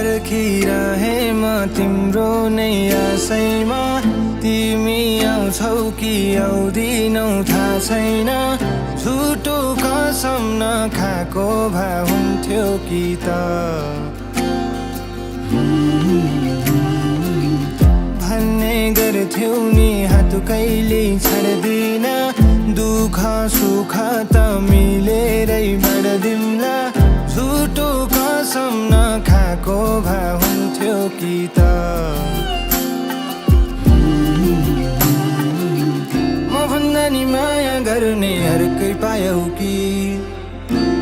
पर्खिरहे म तिम्रो नै आशैमा तिमी आउँछौ कि आउँदिनौ थाहा छैन झुटो कसम नखाएको भए हुन्थ्यो कि त भन्ने गर्थ्यौ नि हात कहिले छाड्दिन दुःख सुख त मिलेरै बाँड्दिउँला झुटो कसम नखाएको भए हुन्थ्यो कि त म भन्दा नि माया गर्ने अर्कै पायौ कि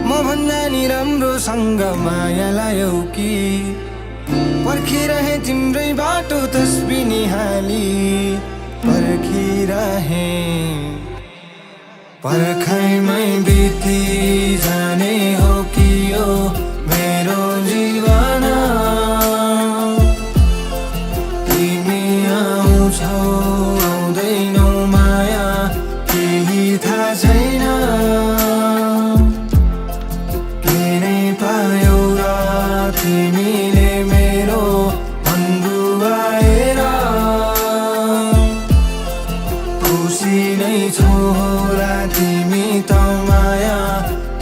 म भन्दा नि राम्रोसँग माया लायौ कि पर्खिरहे तिम्रै बाटो तस्बी निहाली पर्खिरहे पर्खाइमै बिति जाने हो कि यो मेरो जीवन तिमी आउँछौ आउँदैनौ माया केही थाहा छैन के नै पायौ र तिमीले मेरो मन रुवाएर खुसी नै छौ होला तिमी त माया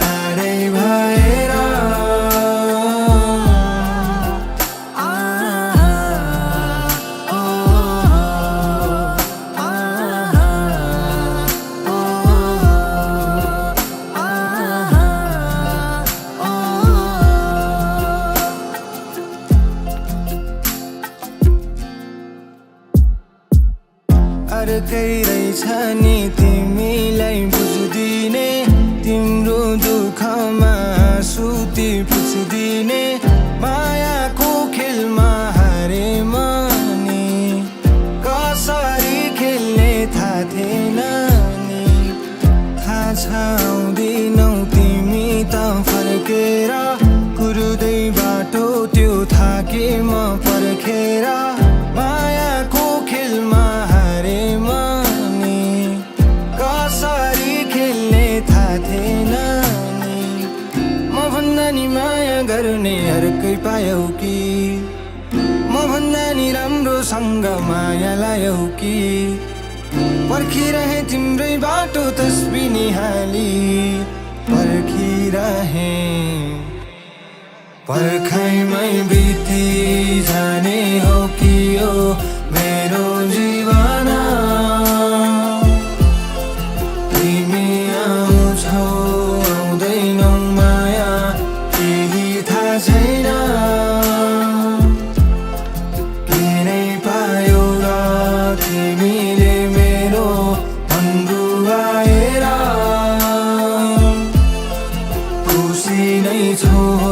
टाढै भएर अर्कै रहेछ नि तिमीलाई बुझ्दिने तिम्रो दुःखमा सुती पुछ्दिने मायाको खेलमा हारे नि कसरी खेल्ने थाहा थिएन नि थाहा छ आउँदिनौ तिमी त फर्केर कुर्दै बाटो त्यो थाके म पर्खेर मायाको खेलमा माया गर्ने अर्कै पायौ कि म भन्दा नि राम्रोसँग माया लायौ कि पर्खिरहे तिम्रै बाटो तस्बी निहाली पर्खिरहे पर्खाइमै बिति जाने हो कि यो मेरो जीवन तिमी आउँछौ आउँदैनौ माया केही थाहा छैन के नै पायौ र तिमीले मेरो मन रुवाएर खुसी नै छौ